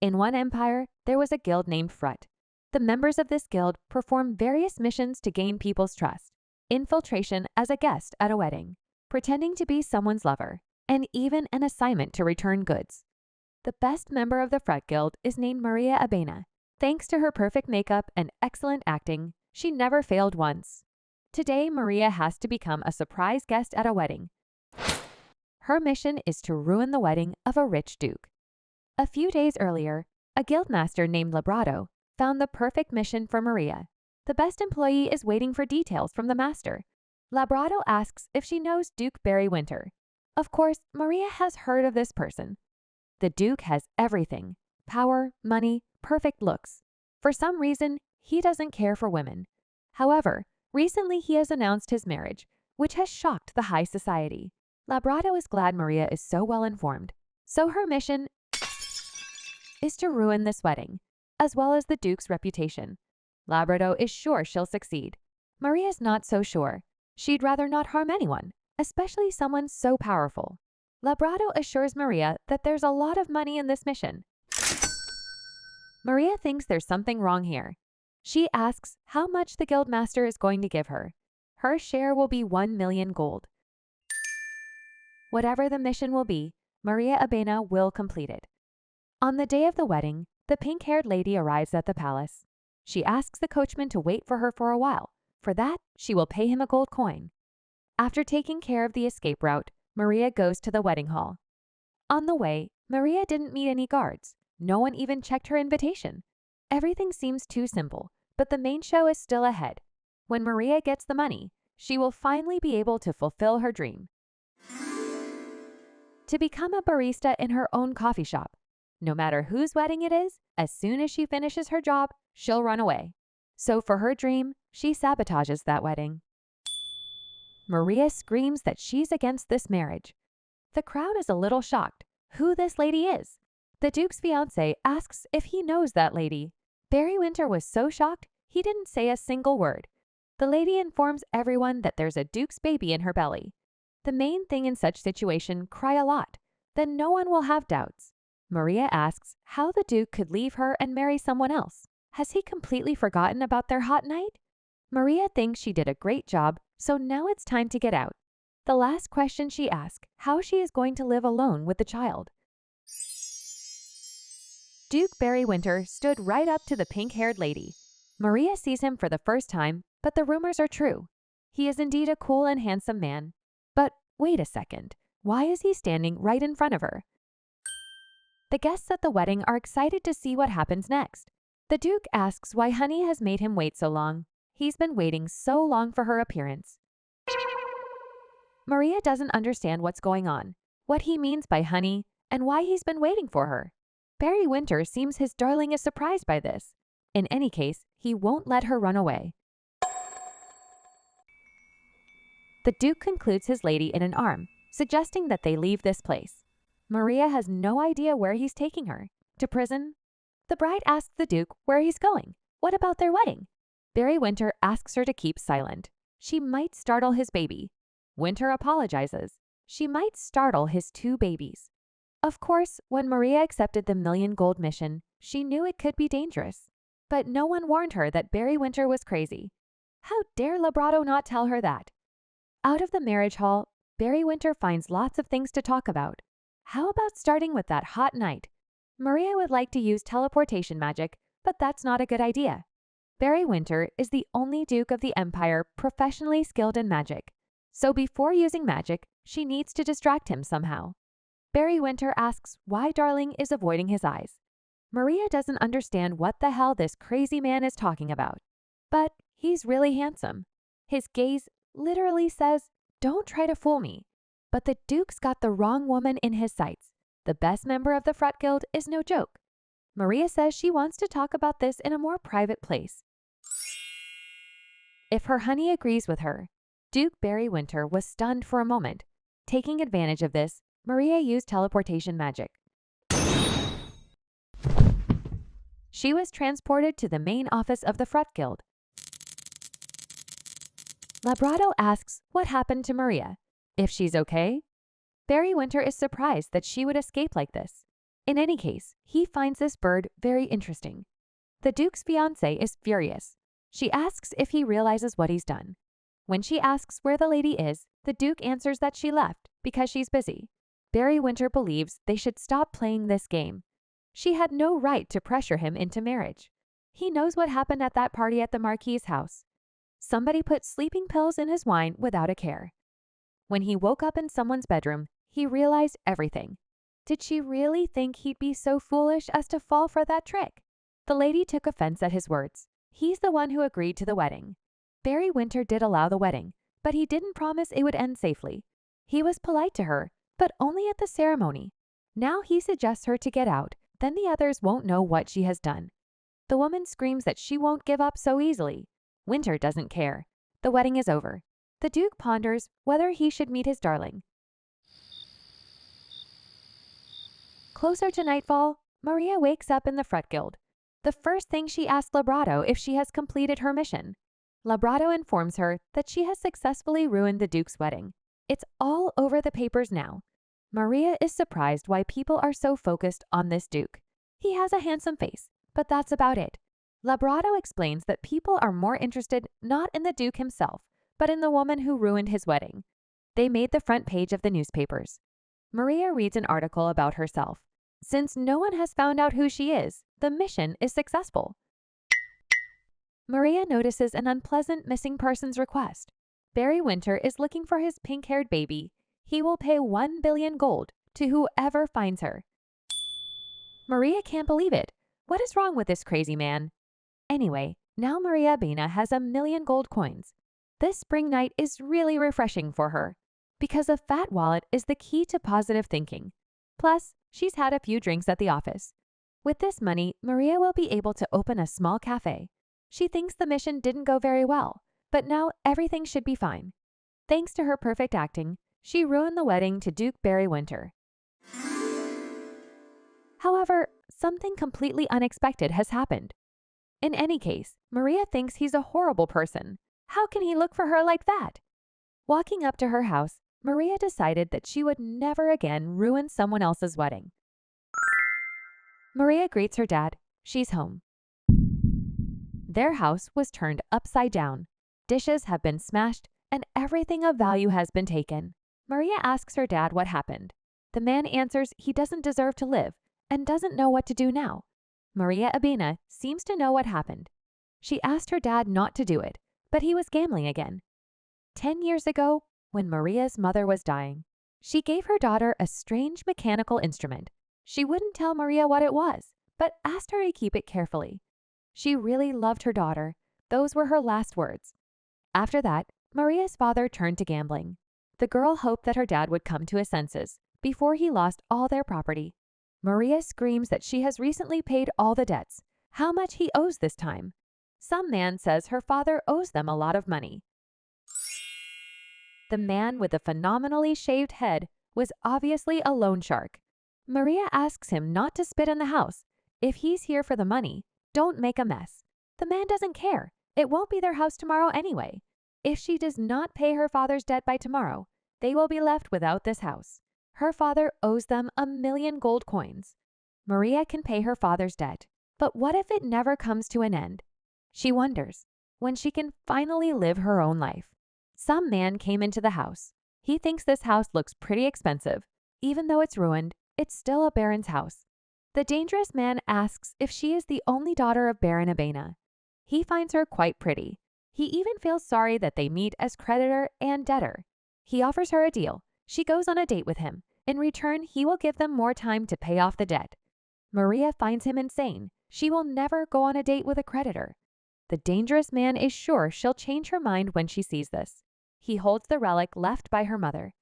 In one empire, there was a guild named Phrut. The members of this guild perform various missions to gain people's trust. Infiltration as a guest at a wedding, pretending to be someone's lover, and even an assignment to return goods. The best member of the Phrut Guild is named Maria Abena. Thanks to her perfect makeup and excellent acting, she never failed once. Today, Maria has to become a surprise guest at a wedding. Her mission is to ruin the wedding of a rich duke. A few days earlier, a guildmaster named Labrado found the perfect mission for Maria. The best employee is waiting for details from the master. Labrado asks if she knows Duke Barry Winter. Of course, Maria has heard of this person. The Duke has everything: power, money, perfect looks. For some reason, he doesn't care for women. However, recently he has announced his marriage, which has shocked the high society. Labrado is glad Maria is so well informed. So her mission is to ruin this wedding, as well as the Duke's reputation. Labrado is sure she'll succeed. Maria's not so sure. She'd rather not harm anyone, especially someone so powerful. Labrado assures Maria that there's a lot of money in this mission. Maria thinks there's something wrong here. She asks how much the guildmaster is going to give her. Her share will be 1 million gold. Whatever the mission will be, Maria Abena will complete it. On the day of the wedding, the pink-haired lady arrives at the palace. She asks the coachman to wait for her for a while. For that, she will pay him a gold coin. After taking care of the escape route, Maria goes to the wedding hall. On the way, Maria didn't meet any guards. No one even checked her invitation. Everything seems too simple, but the main show is still ahead. When Maria gets the money, she will finally be able to fulfill her dream: to become a barista in her own coffee shop. No matter whose wedding it is, as soon as she finishes her job, she'll run away. So for her dream, she sabotages that wedding. Maria screams that she's against this marriage. The crowd is a little shocked who this lady is. The Duke's fiancé asks if he knows that lady. Barry Winter was so shocked, he didn't say a single word. The lady informs everyone that there's a Duke's baby in her belly. The main thing in such situation: cry a lot. Then no one will have doubts. Maria asks how the Duke could leave her and marry someone else. Has he completely forgotten about their hot night? Maria thinks she did a great job, so now it's time to get out. The last question she asks: how she is going to live alone with the child. Duke Barry Winter stood right up to the pink-haired lady. Maria sees him for the first time, but the rumors are true. He is indeed a cool and handsome man. But wait a second, why is he standing right in front of her? The guests at the wedding are excited to see what happens next. The Duke asks why Honey has made him wait so long. He's been waiting so long for her appearance. Maria doesn't understand what's going on, what he means by honey, and why he's been waiting for her. Barry Winter seems his darling is surprised by this. In any case, he won't let her run away. The Duke concludes his lady in an arm, suggesting that they leave this place. Maria has no idea where he's taking her. To prison? The bride asks the Duke where he's going. What about their wedding? Barry Winter asks her to keep silent. She might startle his baby. Winter apologizes. She might startle his 2 babies. Of course, when Maria accepted the 1 million gold mission, she knew it could be dangerous. But no one warned her that Barry Winter was crazy. How dare Labrado not tell her that? Out of the marriage hall, Barry Winter finds lots of things to talk about. How about starting with that hot night? Maria would like to use teleportation magic, but that's not a good idea. Barry Winter is the only Duke of the Empire professionally skilled in magic. So before using magic, she needs to distract him somehow. Barry Winter asks why Darling is avoiding his eyes. Maria doesn't understand what the hell this crazy man is talking about. But he's really handsome. His gaze literally says, "Don't try to fool me." But the Duke's got the wrong woman in his sights. The best member of the Phrut Guild is no joke. Maria says she wants to talk about this in a more private place. If her honey agrees with her, Duke Barry Winter was stunned for a moment. Taking advantage of this, Maria used teleportation magic. She was transported to the main office of the Phrut Guild. Labrado asks what happened to Maria, if she's okay. Barry Winter is surprised that she would escape like this. In any case, he finds this bird very interesting. The Duke's fiancée is furious. She asks if he realizes what he's done. When she asks where the lady is, the Duke answers that she left because she's busy. Barry Winter believes they should stop playing this game. She had no right to pressure him into marriage. He knows what happened at that party at the Marquis's house. Somebody put sleeping pills in his wine without a care. When he woke up in someone's bedroom, he realized everything. Did she really think he'd be so foolish as to fall for that trick? The lady took offense at his words. He's the one who agreed to the wedding. Barry Winter did allow the wedding, but he didn't promise it would end safely. He was polite to her, but only at the ceremony. Now he suggests her to get out, then the others won't know what she has done. The woman screams that she won't give up so easily. Winter doesn't care. The wedding is over. The Duke ponders whether he should meet his darling. Closer to nightfall, Maria wakes up in the Phrut Guild. The first thing she asks Labrado if she has completed her mission. Labrado informs her that she has successfully ruined the Duke's wedding. It's all over the papers now. Maria is surprised why people are so focused on this Duke. He has a handsome face, but that's about it. Labrado explains that people are more interested not in the Duke himself, but in the woman who ruined his wedding. They made the front page of the newspapers. Maria reads an article about herself. Since no one has found out who she is, the mission is successful. Maria notices an unpleasant missing persons request. Barry Winter is looking for his pink-haired baby. He will pay 1 billion gold to whoever finds her. Maria can't believe it. What is wrong with this crazy man? Anyway, now Maria Bena has 1 million gold coins. This spring night is really refreshing for her, because a fat wallet is the key to positive thinking. Plus, she's had a few drinks at the office. With this money, Maria will be able to open a small cafe. She thinks the mission didn't go very well, but now everything should be fine. Thanks to her perfect acting, she ruined the wedding to Duke Barry Winter. However, something completely unexpected has happened. In any case, Maria thinks he's a horrible person. How can he look for her like that? Walking up to her house, Maria decided that she would never again ruin someone else's wedding. Maria greets her dad. She's home. Their house was turned upside down. Dishes have been smashed, and everything of value has been taken. Maria asks her dad what happened. The man answers he doesn't deserve to live and doesn't know what to do now. Maria Abena seems to know what happened. She asked her dad not to do it, but he was gambling again. 10 years ago, when Maria's mother was dying, she gave her daughter a strange mechanical instrument. She wouldn't tell Maria what it was, but asked her to keep it carefully. She really loved her daughter. Those were her last words. After that, Maria's father turned to gambling. The girl hoped that her dad would come to his senses before he lost all their property. Maria screams that she has recently paid all the debts. How much he owes this time? Some man says her father owes them a lot of money. The man with the phenomenally shaved head was obviously a loan shark. Maria asks him not to spit in the house. If he's here for the money, don't make a mess. The man doesn't care. It won't be their house tomorrow anyway. If she does not pay her father's debt by tomorrow, they will be left without this house. Her father owes them 1 million gold coins. Maria can pay her father's debt, but what if it never comes to an end? She wonders when she can finally live her own life. Some man came into the house. He thinks this house looks pretty expensive. Even though it's ruined, it's still a baron's house. The dangerous man asks if she is the only daughter of Baron Abena. He finds her quite pretty. He even feels sorry that they meet as creditor and debtor. He offers her a deal. She goes on a date with him. In return, he will give them more time to pay off the debt. Maria finds him insane. She will never go on a date with a creditor. The dangerous man is sure she'll change her mind when she sees this. He holds the relic left by her mother.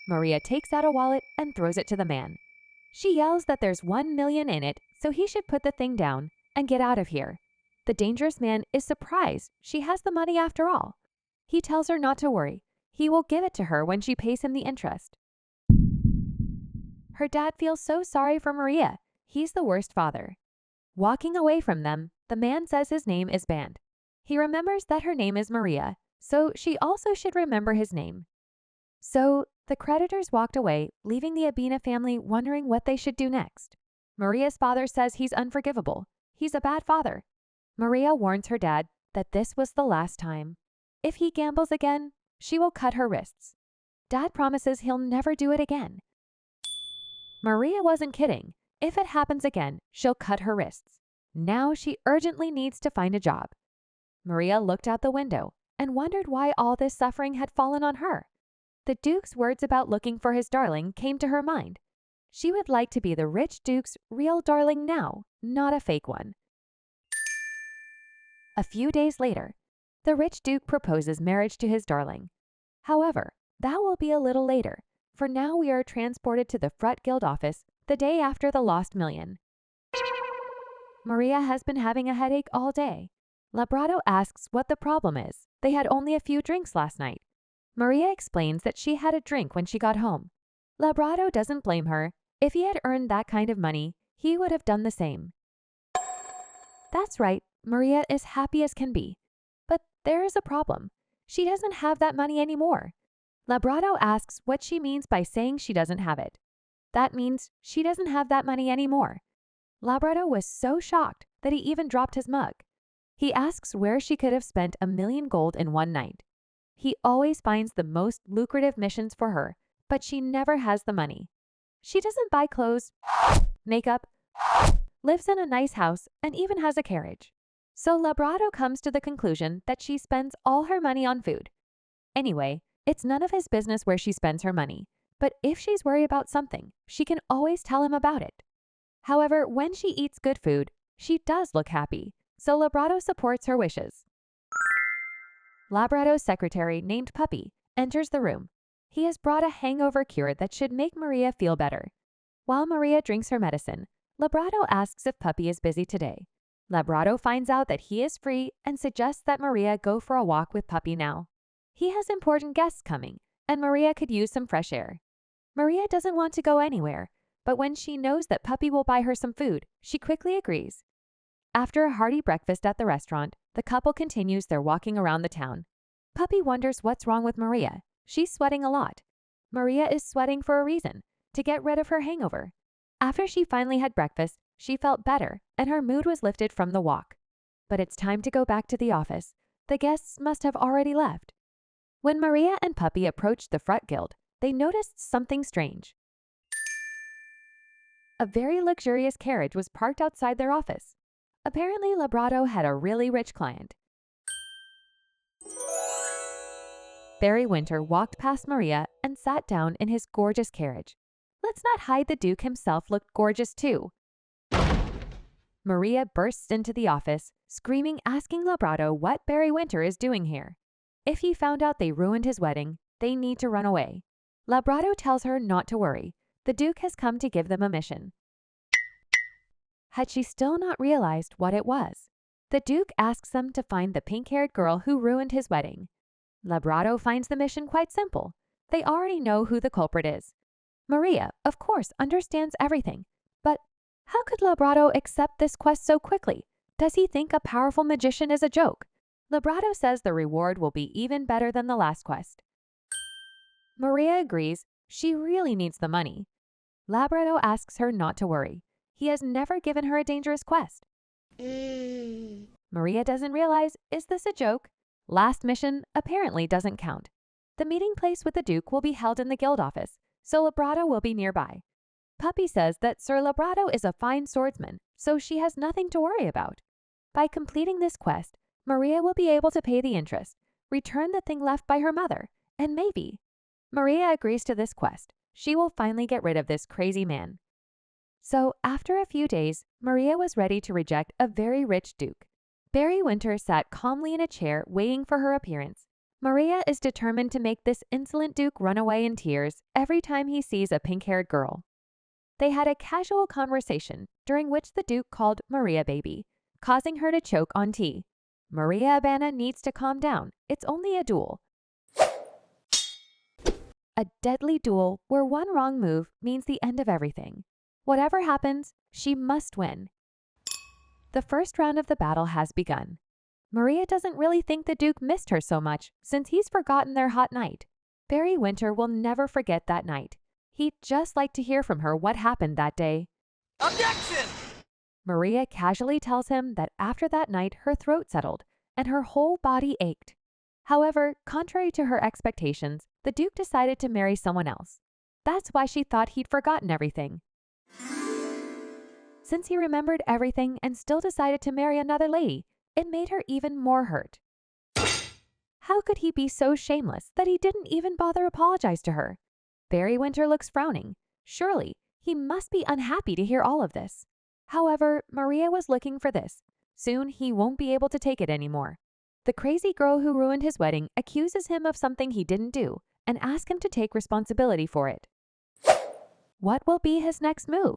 Maria takes out a wallet and throws it to the man. She yells that there's 1 million in it, so he should put the thing down and get out of here. The dangerous man is surprised she has the money after all. He tells her not to worry. He will give it to her when she pays him the interest. Her dad feels so sorry for Maria. He's the worst father. Walking away from them, the man says his name is banned. He remembers that her name is Maria, so she also should remember his name. So The creditors walked away, leaving the Abina family wondering what they should do next. Maria's father says he's unforgivable. He's a bad father. Maria warns her dad that this was the last time. If he gambles again, she will cut her wrists. Dad promises he'll never do it again. Maria wasn't kidding. If it happens again, she'll cut her wrists. Now she urgently needs to find a job. Maria looked out the window and wondered why all this suffering had fallen on her. The Duke's words about looking for his darling came to her mind. She would like to be the rich Duke's real darling now, not a fake one. A few days later, the rich Duke proposes marriage to his darling. However, that will be a little later. For now, we are transported to the Phrut Guild office the day after the lost million. Maria has been having a headache all day. Labrado asks what the problem is. They had only a few drinks last night. Maria explains that she had a drink when she got home. Labrado doesn't blame her. If he had earned that kind of money, he would have done the same. That's right, Maria is happy as can be. But there is a problem. She doesn't have that money anymore. Labrado asks what she means by saying she doesn't have it. That means she doesn't have that money anymore. Labrado was so shocked that he even dropped his mug. He asks where she could have spent $1 million gold in one night. He always finds the most lucrative missions for her, but she never has the money. She doesn't buy clothes, makeup, lives in a nice house, and even has a carriage. So Labrado comes to the conclusion that she spends all her money on food. Anyway, it's none of his business where she spends her money, but if she's worried about something, she can always tell him about it. However, when she eats good food, she does look happy, so Labrado supports her wishes. Labrado's secretary, named Puppy, enters the room. He has brought a hangover cure that should make Maria feel better. While Maria drinks her medicine, Labrado asks if Puppy is busy today. Labrado finds out that he is free and suggests that Maria go for a walk with Puppy now. He has important guests coming, and Maria could use some fresh air. Maria doesn't want to go anywhere, but when she knows that Puppy will buy her some food, she quickly agrees. After a hearty breakfast at the restaurant, the couple continues their walking around the town. Puppy wonders what's wrong with Maria. She's sweating a lot. Maria is sweating for a reason, to get rid of her hangover. After she finally had breakfast, she felt better and her mood was lifted from the walk. But it's time to go back to the office. The guests must have already left. When Maria and Puppy approached the Phrut Guild, they noticed something strange. A very luxurious carriage was parked outside their office. Apparently, Labrado had a really rich client. Barry Winter walked past Maria and sat down in his gorgeous carriage. Let's not hide the Duke himself looked gorgeous too. Maria bursts into the office, screaming, asking Labrado what Barry Winter is doing here. If he found out they ruined his wedding, they need to run away. Labrado tells her not to worry. The Duke has come to give them a mission. Had she still not realized what it was? The Duke asks them to find the pink-haired girl who ruined his wedding. Labrado finds the mission quite simple. They already know who the culprit is. Maria, of course, understands everything. But how could Labrado accept this quest so quickly? Does he think a powerful magician is a joke? Labrado says the reward will be even better than the last quest. Maria agrees. She really needs the money. Labrado asks her not to worry. He has never given her a dangerous quest. Maria doesn't realize, is this a joke? Last mission apparently doesn't count. The meeting place with the Duke will be held in the guild office, so Labrado will be nearby. Puppy says that Sir Labrado is a fine swordsman, so she has nothing to worry about. By completing this quest, Maria will be able to pay the interest, return the thing left by her mother, and maybe. Maria agrees to this quest. She will finally get rid of this crazy man. So, after a few days, Maria was ready to reject a very rich Duke. Barry Winter sat calmly in a chair waiting for her appearance. Maria is determined to make this insolent Duke run away in tears every time he sees a pink-haired girl. They had a casual conversation during which the Duke called Maria baby, causing her to choke on tea. Maria Abana needs to calm down. It's only a duel. A deadly duel where one wrong move means the end of everything. Whatever happens, she must win. The first round of the battle has begun. Maria doesn't really think the Duke missed her so much since he's forgotten their hot night. Barry Winter will never forget that night. He'd just like to hear from her what happened that day. Objection! Maria casually tells him that after that night her throat settled and her whole body ached. However, contrary to her expectations, the Duke decided to marry someone else. That's why she thought he'd forgotten everything. Since he remembered everything and still decided to marry another lady, it made her even more hurt. How could he be so shameless that he didn't even bother apologize to her? Barry Winter looks frowning. Surely, he must be unhappy to hear all of this. However, Maria was looking for this. Soon he won't be able to take it anymore. The crazy girl who ruined his wedding accuses him of something he didn't do and asks him to take responsibility for it. What will be his next move?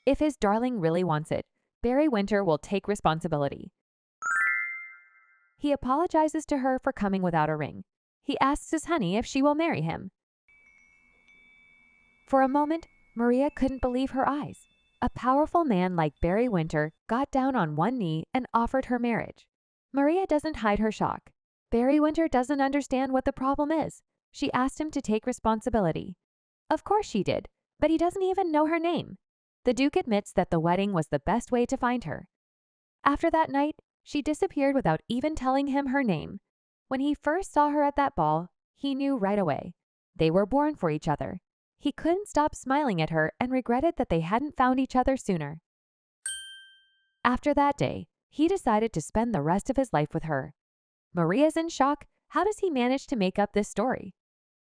If his darling really wants it, Barry Winter will take responsibility. He apologizes to her for coming without a ring. He asks his honey if she will marry him. For a moment, Maria couldn't believe her eyes. A powerful man like Barry Winter got down on one knee and offered her marriage. Maria doesn't hide her shock. Barry Winter doesn't understand what the problem is. She asked him to take responsibility. Of course she did, but he doesn't even know her name. The Duke admits that the wedding was the best way to find her. After that night, she disappeared without even telling him her name. When he first saw her at that ball, he knew right away. They were born for each other. He couldn't stop smiling at her and regretted that they hadn't found each other sooner. After that day, he decided to spend the rest of his life with her. Maria's in shock. How does he manage to make up this story?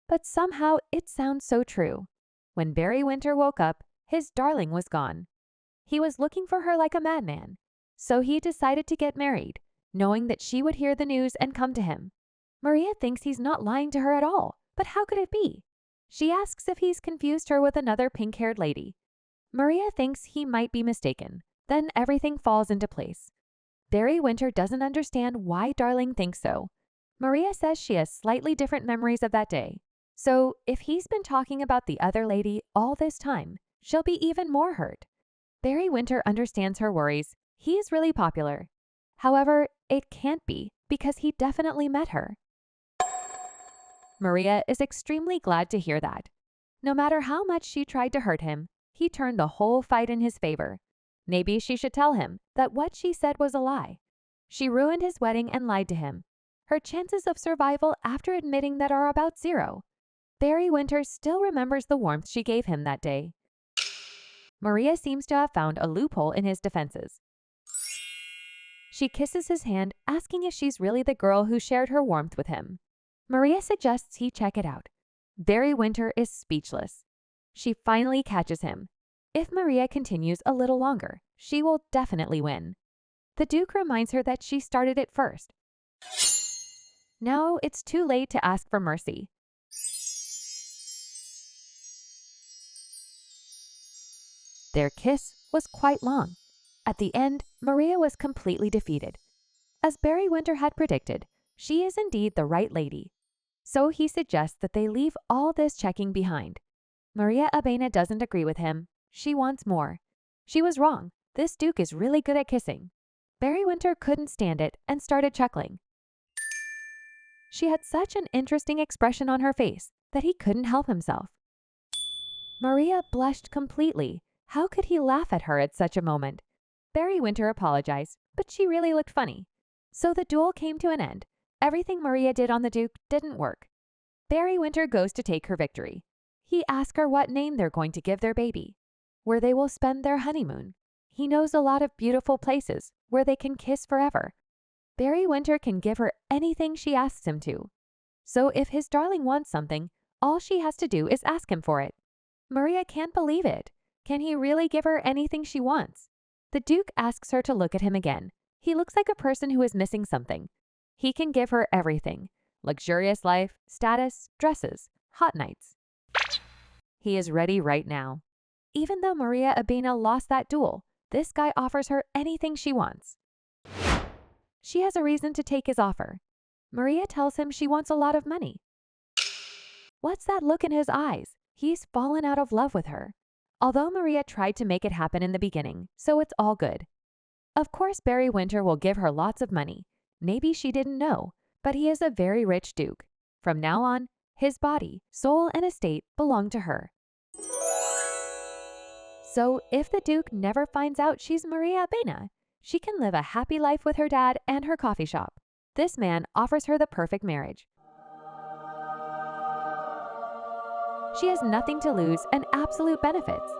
But somehow it sounds so true. When Barry Winter woke up, his darling was gone. He was looking for her like a madman. So he decided to get married, knowing that she would hear the news and come to him. Maria thinks he's not lying to her at all, but how could it be? She asks if he's confused her with another pink-haired lady. Maria thinks he might be mistaken. Then everything falls into place. Barry Winter doesn't understand why Darling thinks so. Maria says she has slightly different memories of that day. So if he's been talking about the other lady all this time, she'll be even more hurt. Barry Winter understands her worries. He is really popular. However, it can't be because he definitely met her. Maria is extremely glad to hear that. No matter how much she tried to hurt him, he turned the whole fight in his favor. Maybe she should tell him that what she said was a lie. She ruined his wedding and lied to him. Her chances of survival after admitting that are about zero. Barry Winter still remembers the warmth she gave him that day. Maria seems to have found a loophole in his defenses. She kisses his hand, asking if she's really the girl who shared her warmth with him. Maria suggests he check it out. Barry Winter is speechless. She finally catches him. If Maria continues a little longer, she will definitely win. The Duke reminds her that she started it first. Now it's too late to ask for mercy. Their kiss was quite long. At the end, Maria was completely defeated. As Barry Winter had predicted, she is indeed the right lady. So he suggests that they leave all this checking behind. Maria Abena doesn't agree with him. She wants more. She was wrong. This Duke is really good at kissing. Barry Winter couldn't stand it and started chuckling. She had such an interesting expression on her face that he couldn't help himself. Maria blushed completely. How could he laugh at her at such a moment? Barry Winter apologized, but she really looked funny. So the duel came to an end. Everything Maria did on the Duke didn't work. Barry Winter goes to take her victory. He asks her what name they're going to give their baby, where they will spend their honeymoon. He knows a lot of beautiful places where they can kiss forever. Barry Winter can give her anything she asks him to. So if his darling wants something, all she has to do is ask him for it. Maria can't believe it. Can he really give her anything she wants? The Duke asks her to look at him again. He looks like a person who is missing something. He can give her everything. Luxurious life, status, dresses, hot nights. He is ready right now. Even though Maria Abena lost that duel, this guy offers her anything she wants. She has a reason to take his offer. Maria tells him she wants a lot of money. What's that look in his eyes? He's fallen out of love with her. Although Maria tried to make it happen in the beginning, so it's all good. Of course, Barry Winter will give her lots of money. Maybe she didn't know, but he is a very rich Duke. From now on, His body, soul, and estate belong to her. So if the Duke never finds out she's Maria Abena, she can live a happy life with her dad and her coffee shop. This man offers her the perfect marriage. She has nothing to lose and absolute benefits.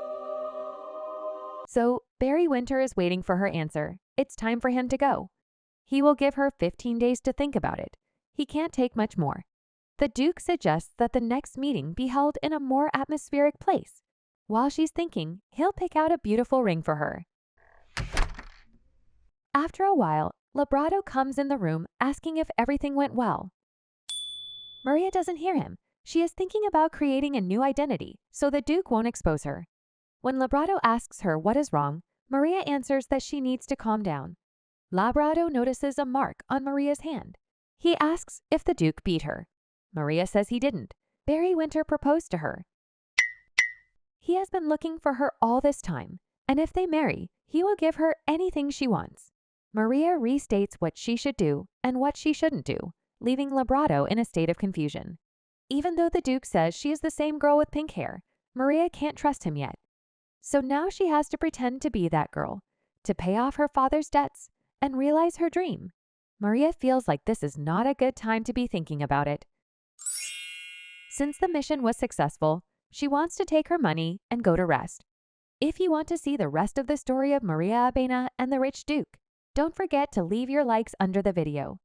So Barry Winter is waiting for her answer. It's time for him to go. He will give her 15 days to think about it. He can't take much more. The Duke suggests that the next meeting be held in a more atmospheric place. While she's thinking, he'll pick out a beautiful ring for her. After a while, Labrado comes in the room asking if everything went well. Maria doesn't hear him. She is thinking about creating a new identity, so the Duke won't expose her. When Labrado asks her what is wrong, Maria answers that she needs to calm down. Labrado notices a mark on Maria's hand. He asks if the Duke beat her. Maria says he didn't. Barry Winter proposed to her. He has been looking for her all this time, and if they marry, he will give her anything she wants. Maria restates what she should do and what she shouldn't do, leaving Labrado in a state of confusion. Even though the Duke says she is the same girl with pink hair, Maria can't trust him yet. So now she has to pretend to be that girl, to pay off her father's debts and realize her dream. Maria feels like this is not a good time to be thinking about it. Since the mission was successful, she wants to take her money and go to rest. If you want to see the rest of the story of Maria Abena and the Rich Duke, don't forget to leave your likes under the video.